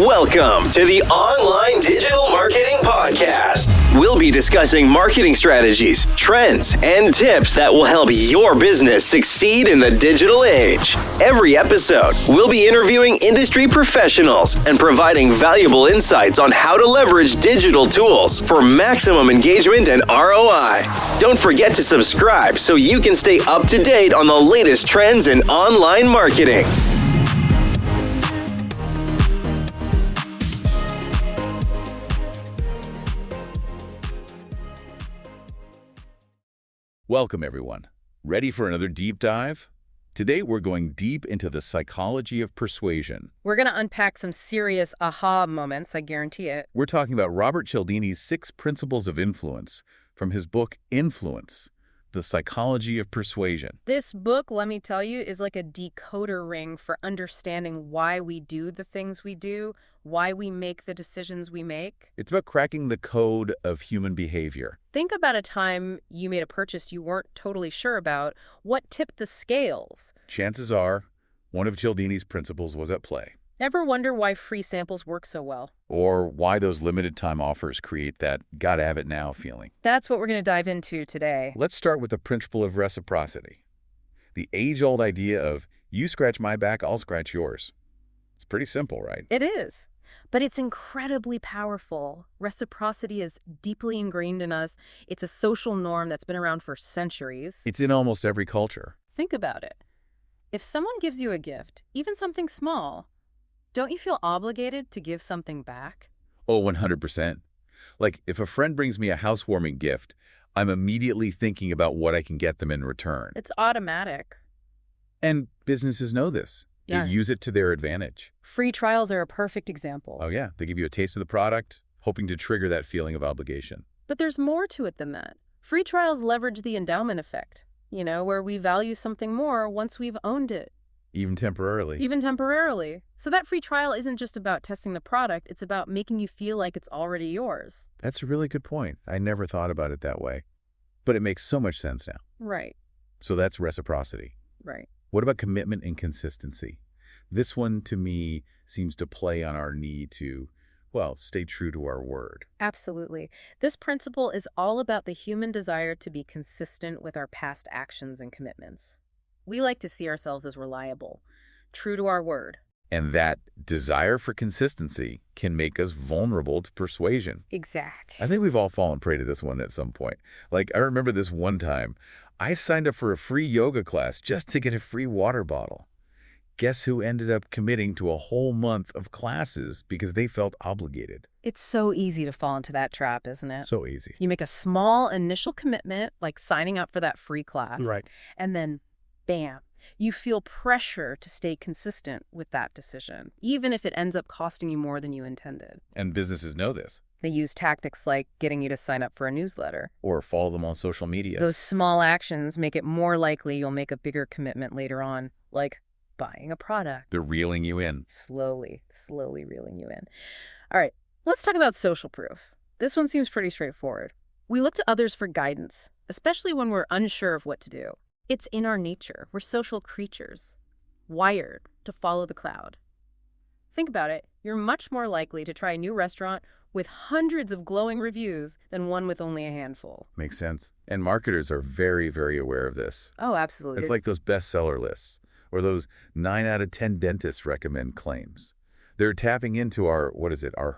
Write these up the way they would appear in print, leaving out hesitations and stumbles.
Welcome to the Online Digital Marketing Podcast. We'll be discussing marketing strategies, trends, and tips that will help your business succeed in the digital age. Every episode, we'll be interviewing industry professionals and providing valuable insights on how to leverage digital tools for maximum engagement and ROI. Don't forget to subscribe so you can stay up to date on the latest trends in online marketing. Welcome, everyone. Ready for another deep dive? Today, we're going deep into the psychology of persuasion. We're going to unpack some serious aha moments, I guarantee it. We're talking about Robert Cialdini's 6 Principles of Influence from his book, Influence, The Psychology of Persuasion. This book, let me tell you, is like a decoder ring for understanding why we do the things we do, why we make the decisions we make. It's about cracking the code of human behavior. Think about a time you made a purchase you weren't totally sure about. What tipped the scales? Chances are, one of Cialdini's principles was at play. Ever wonder why free samples work so well? Or why those limited time offers create that gotta have it now feeling. That's what we're going to dive into today. Let's start with the principle of reciprocity. The age-old idea of you scratch my back, I'll scratch yours. It's pretty simple, right? It is. But it's incredibly powerful. Reciprocity is deeply ingrained in us. It's a social norm that's been around for centuries. It's in almost every culture. Think about it. If someone gives you a gift, even something small, don't you feel obligated to give something back? Oh, 100%. Like, if a friend brings me a housewarming gift, I'm immediately thinking about what I can get them in return. It's automatic. And businesses know this. Yeah. They use it to their advantage. Free trials are a perfect example. Oh, yeah. They give you a taste of the product, hoping to trigger that feeling of obligation. But there's more to it than that. Free trials leverage the endowment effect, where we value something more once we've owned it. Even temporarily. Even temporarily. So that free trial isn't just about testing the product, it's about making you feel like it's already yours. That's a really good point. I never thought about it that way. But it makes so much sense now. Right. So that's reciprocity. Right. What about commitment and consistency? This one, to me, seems to play on our need to, stay true to our word. Absolutely. This principle is all about the human desire to be consistent with our past actions and commitments. We like to see ourselves as reliable, true to our word. And that desire for consistency can make us vulnerable to persuasion. Exactly. I think we've all fallen prey to this one at some point. Like, I remember this one time, I signed up for a free yoga class just to get a free water bottle. Guess who ended up committing to a whole month of classes because they felt obligated? It's so easy to fall into that trap, isn't it? So easy. You make a small initial commitment, like signing up for that free class. Right. And then, bam, you feel pressure to stay consistent with that decision, even if it ends up costing you more than you intended. And businesses know this. They use tactics like getting you to sign up for a newsletter. Or follow them on social media. Those small actions make it more likely you'll make a bigger commitment later on, like buying a product. They're reeling you in. Slowly reeling you in. All right, let's talk about social proof. This one seems pretty straightforward. We look to others for guidance, especially when we're unsure of what to do. It's in our nature. We're social creatures, wired to follow the crowd. Think about it. You're much more likely to try a new restaurant with hundreds of glowing reviews than one with only a handful. Makes sense. And marketers are very, very aware of this. Oh, absolutely. It's like those bestseller lists or those 9 out of 10 dentists recommend claims. They're tapping into our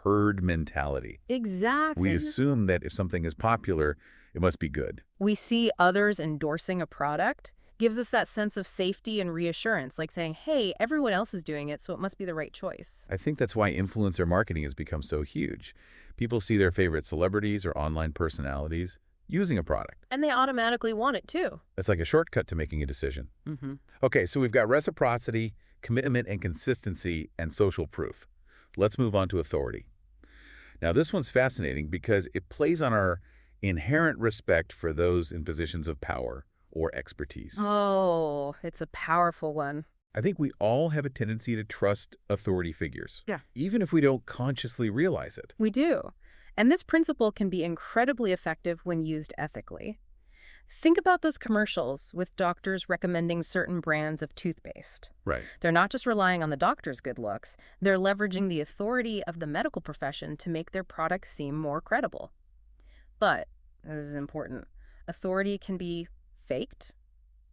herd mentality. Exactly. We assume that if something is popular, it must be good. We see others endorsing a product, gives us that sense of safety and reassurance, like saying, hey, everyone else is doing it, so it must be the right choice. I think that's why influencer marketing has become so huge. People see their favorite celebrities or online personalities using a product. And they automatically want it too. It's like a shortcut to making a decision. Mm-hmm. Okay, so we've got reciprocity, commitment and consistency, and social proof. Let's move on to authority. Now, this one's fascinating because it plays on our inherent respect for those in positions of power or expertise. Oh, it's a powerful one. I think we all have a tendency to trust authority figures. Yeah. Even if we don't consciously realize it. We do. And this principle can be incredibly effective when used ethically. Think about those commercials with doctors recommending certain brands of toothpaste. Right. They're not just relying on the doctor's good looks, they're leveraging the authority of the medical profession to make their product seem more credible. But, and this is important, authority can be faked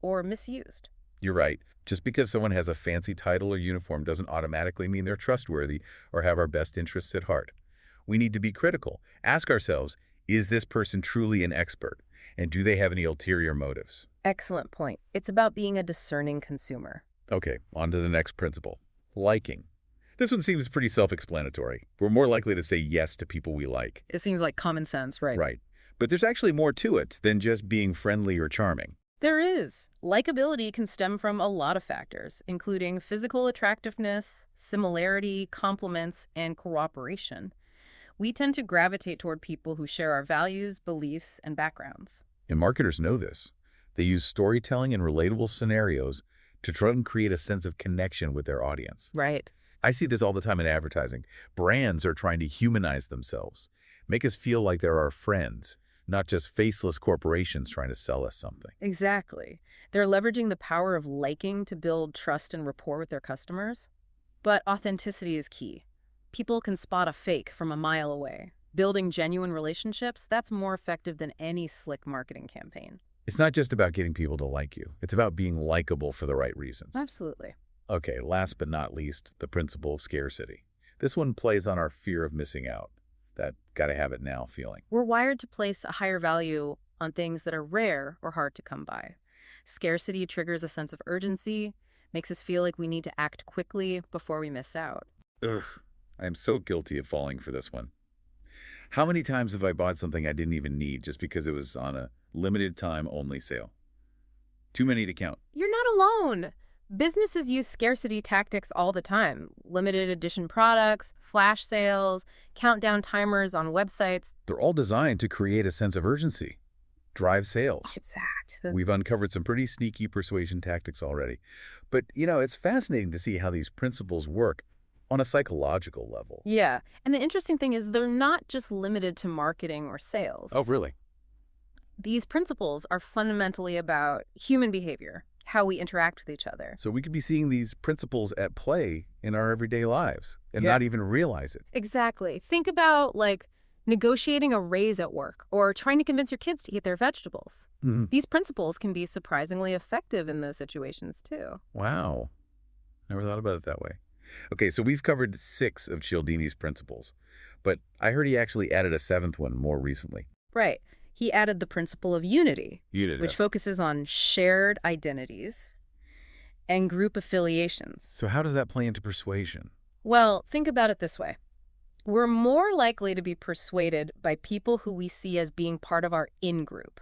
or misused. You're right. Just because someone has a fancy title or uniform doesn't automatically mean they're trustworthy or have our best interests at heart. We need to be critical. Ask ourselves, is this person truly an expert? And do they have any ulterior motives? Excellent point. It's about being a discerning consumer. Okay, on to the next principle. Liking. This one seems pretty self-explanatory. We're more likely to say yes to people we like. It seems like common sense, right? Right. But there's actually more to it than just being friendly or charming. There is. Likability can stem from a lot of factors, including physical attractiveness, similarity, compliments, and cooperation. We tend to gravitate toward people who share our values, beliefs, and backgrounds. And marketers know this. They use storytelling and relatable scenarios to try and create a sense of connection with their audience. Right. I see this all the time in advertising. Brands are trying to humanize themselves, make us feel like they're our friends, not just faceless corporations trying to sell us something. Exactly. They're leveraging the power of liking to build trust and rapport with their customers. But authenticity is key. People can spot a fake from a mile away. Building genuine relationships, that's more effective than any slick marketing campaign. It's not just about getting people to like you. It's about being likable for the right reasons. Absolutely. Okay, last but not least, the principle of scarcity. This one plays on our fear of missing out, that gotta-have-it-now feeling. We're wired to place a higher value on things that are rare or hard to come by. Scarcity triggers a sense of urgency, makes us feel like we need to act quickly before we miss out. Ugh, I am so guilty of falling for this one. How many times have I bought something I didn't even need just because it was on a limited time only sale? Too many to count. You're not alone. Businesses use scarcity tactics all the time. Limited edition products, flash sales, countdown timers on websites. They're all designed to create a sense of urgency, drive sales. Exact. We've uncovered some pretty sneaky persuasion tactics already. But, it's fascinating to see how these principles work on a psychological level. Yeah. And the interesting thing is they're not just limited to marketing or sales. Oh, really? These principles are fundamentally about human behavior, how we interact with each other. So we could be seeing these principles at play in our everyday lives and not even realize it. Exactly. Think about, negotiating a raise at work or trying to convince your kids to eat their vegetables. Mm-hmm. These principles can be surprisingly effective in those situations, too. Wow. Never thought about it that way. Okay, so we've covered 6 of Cialdini's principles, but I heard he actually added a 7th one more recently. Right. He added the principle of unity, which focuses on shared identities and group affiliations. So how does that play into persuasion? Well, think about it this way. We're more likely to be persuaded by people who we see as being part of our in-group.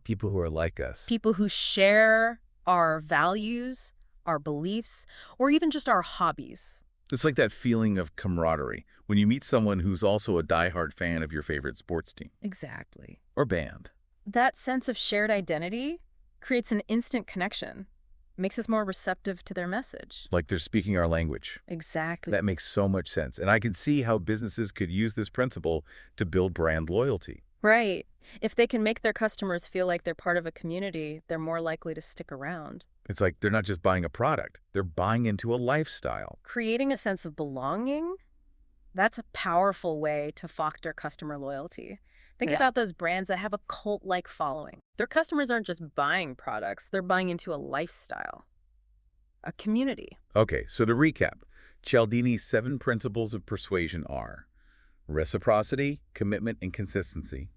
People who are like us. People who share our values, our beliefs, or even just our hobbies. It's like that feeling of camaraderie when you meet someone who's also a diehard fan of your favorite sports team. Exactly. Or band. That sense of shared identity creates an instant connection, makes us more receptive to their message. Like they're speaking our language. Exactly. That makes so much sense. And I can see how businesses could use this principle to build brand loyalty. Right. If they can make their customers feel like they're part of a community, they're more likely to stick around. It's like they're not just buying a product, they're buying into a lifestyle. Creating a sense of belonging, that's a powerful way to foster customer loyalty. Think about those brands that have a cult-like following. Their customers aren't just buying products, they're buying into a lifestyle, a community. Okay, so to recap, Cialdini's 7 principles of persuasion are reciprocity, commitment and consistency,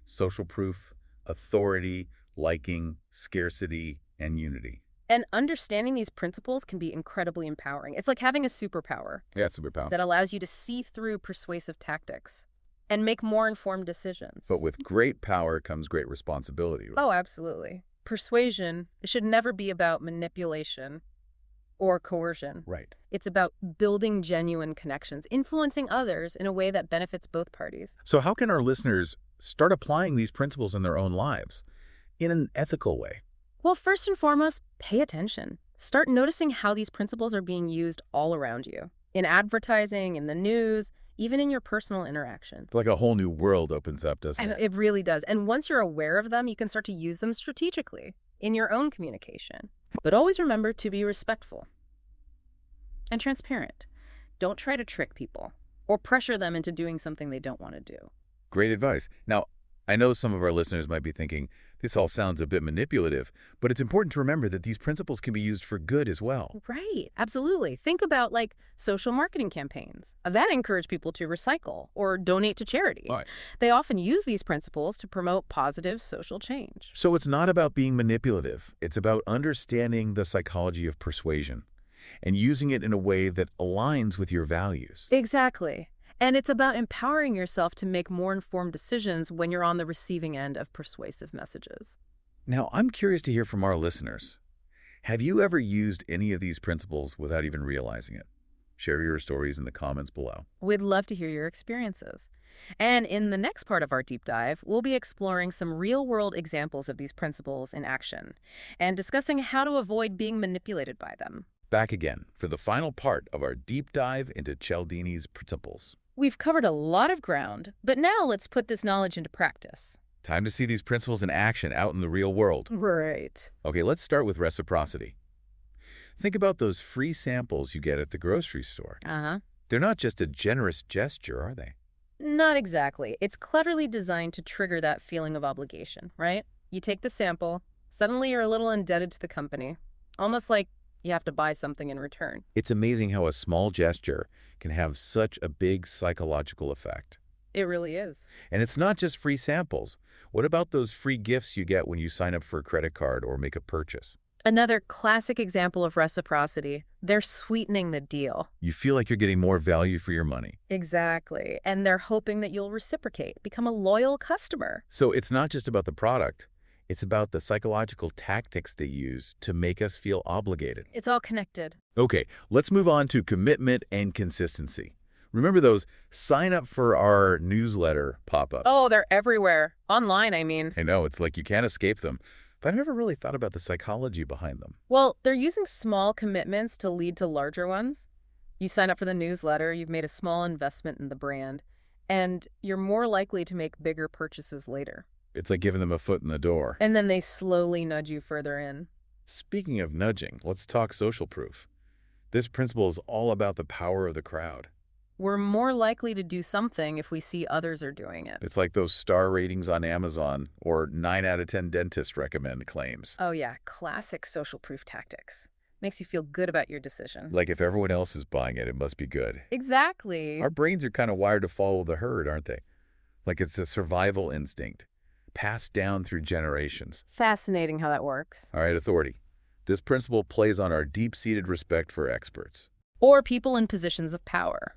social proof, authority, liking, scarcity, and unity. And understanding these principles can be incredibly empowering. It's like having a superpower. Yeah, superpower. That allows you to see through persuasive tactics and make more informed decisions. But with great power comes great responsibility. Right? Oh, absolutely. Persuasion should never be about manipulation or coercion. Right. It's about building genuine connections, influencing others in a way that benefits both parties. So how can our listeners start applying these principles in their own lives in an ethical way? Well, first and foremost, pay attention. Start noticing how these principles are being used all around you. In advertising, in the news, even in your personal interactions. It's like a whole new world opens up, doesn't And it? it really does. And once you're aware of them, you can start to use them strategically in your own communication. But always remember to be respectful and transparent. Don't try to trick people or pressure them into doing something they don't want to do. Great advice. Now, I know some of our listeners might be thinking, this all sounds a bit manipulative, but it's important to remember that these principles can be used for good as well. Right. Absolutely. Think about like social marketing campaigns that encourage people to recycle or donate to charity. Right. They often use these principles to promote positive social change. So it's not about being manipulative. It's about understanding the psychology of persuasion and using it in a way that aligns with your values. Exactly. And it's about empowering yourself to make more informed decisions when you're on the receiving end of persuasive messages. Now, I'm curious to hear from our listeners. Have you ever used any of these principles without even realizing it? Share your stories in the comments below. We'd love to hear your experiences. And in the next part of our deep dive, we'll be exploring some real-world examples of these principles in action and discussing how to avoid being manipulated by them. Back again for the final part of our deep dive into Cialdini's principles. We've covered a lot of ground, but now let's put this knowledge into practice. Time to see these principles in action out in the real world. Right. Okay, let's start with reciprocity. Think about those free samples you get at the grocery store. Uh-huh. They're not just a generous gesture, are they? Not exactly. It's cleverly designed to trigger that feeling of obligation, right? You take the sample, suddenly you're a little indebted to the company, almost like you have to buy something in return. It's amazing how a small gesture can have such a big psychological effect. It really is. And it's not just free samples. What about those free gifts you get when you sign up for a credit card or make a purchase? Another classic example of reciprocity. They're sweetening the deal. You feel like you're getting more value for your money. Exactly. And they're hoping that you'll reciprocate, become a loyal customer. So it's not just about the product. It's about the psychological tactics they use to make us feel obligated. It's all connected. Okay, let's move on to commitment and consistency. Remember those sign up for our newsletter pop-ups? Oh, they're everywhere. Online, I mean. I know, it's like you can't escape them. But I never really thought about the psychology behind them. Well, they're using small commitments to lead to larger ones. You sign up for the newsletter, you've made a small investment in the brand, and you're more likely to make bigger purchases later. It's like giving them a foot in the door. And then they slowly nudge you further in. Speaking of nudging, let's talk social proof. This principle is all about the power of the crowd. We're more likely to do something if we see others are doing it. It's like those star ratings on Amazon or 9 out of 10 dentists recommend claims. Oh yeah, classic social proof tactics. Makes you feel good about your decision. Like if everyone else is buying it, it must be good. Exactly. Our brains are kind of wired to follow the herd, aren't they? Like it's a survival instinct, passed down through generations. Fascinating how that works. All right, authority. This principle plays on our deep-seated respect for experts. Or people in positions of power.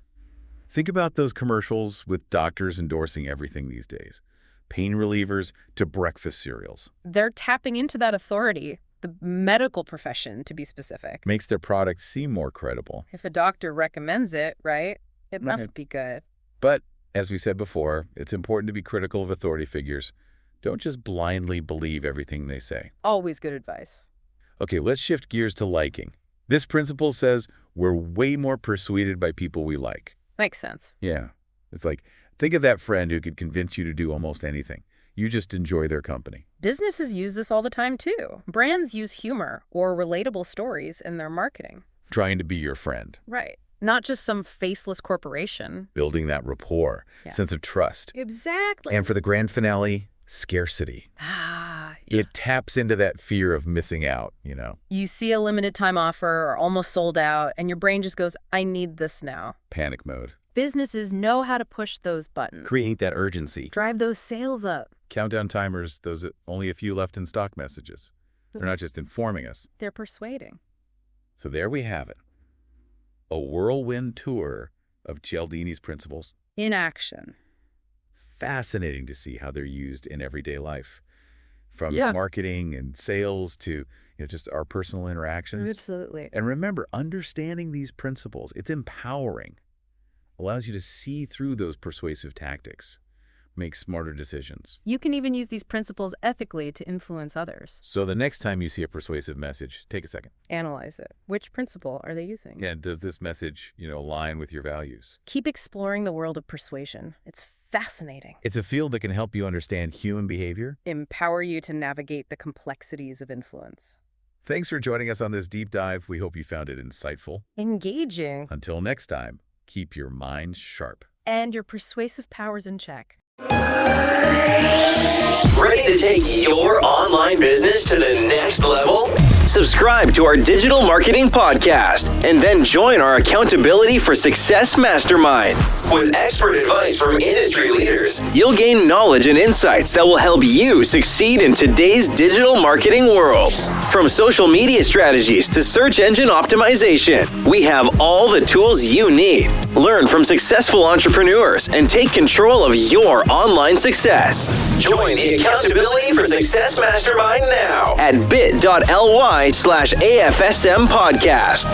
Think about those commercials with doctors endorsing everything these days. Pain relievers to breakfast cereals. They're tapping into that authority, the medical profession to be specific. Makes their products seem more credible. If a doctor recommends it, right, it Right. must be good. But, as we said before, it's important to be critical of authority figures. Don't just blindly believe everything they say. Always good advice. Okay, let's shift gears to liking. This principle says we're way more persuaded by people we like. Makes sense. Yeah. It's like, think of that friend who could convince you to do almost anything. You just enjoy their company. Businesses use this all the time, too. Brands use humor or relatable stories in their marketing. Trying to be your friend. Right. Not just some faceless corporation. Building that rapport, Yeah. sense of trust. Exactly. And for the grand finale, scarcity. It taps into that fear of missing out, you know. You see a limited time offer or almost sold out, and your brain just goes, I need this now. Panic mode. Businesses know how to push those buttons. Create that urgency. Drive those sales up. Countdown timers, those only a few left in stock messages. They're not just informing us. They're persuading. So there we have it. A whirlwind tour of Cialdini's principles. In action. Fascinating to see how they're used in everyday life. From Yeah. marketing and sales to just our personal interactions. Absolutely. And remember, understanding these principles, it's empowering. Allows you to see through those persuasive tactics, make smarter decisions. You can even use these principles ethically to influence others. So the next time you see a persuasive message, take a second. Analyze it. Which principle are they using? Yeah, does this message, align with your values? Keep exploring the world of persuasion. It's fascinating. It's a field that can help you understand human behavior. Empower you to navigate the complexities of influence. Thanks for joining us on this deep dive. We hope you found it insightful. Engaging. Until next time, keep your mind sharp. And your persuasive powers in check. Ready to take your online business to the next level? Subscribe to our digital marketing podcast and then join our Accountability for Success Mastermind. With expert advice from industry leaders, you'll gain knowledge and insights that will help you succeed in today's digital marketing world. From social media strategies to search engine optimization, we have all the tools you need. Learn from successful entrepreneurs and take control of your online success. Join the Accountability for Success Mastermind now at bit.ly/AFSM podcast.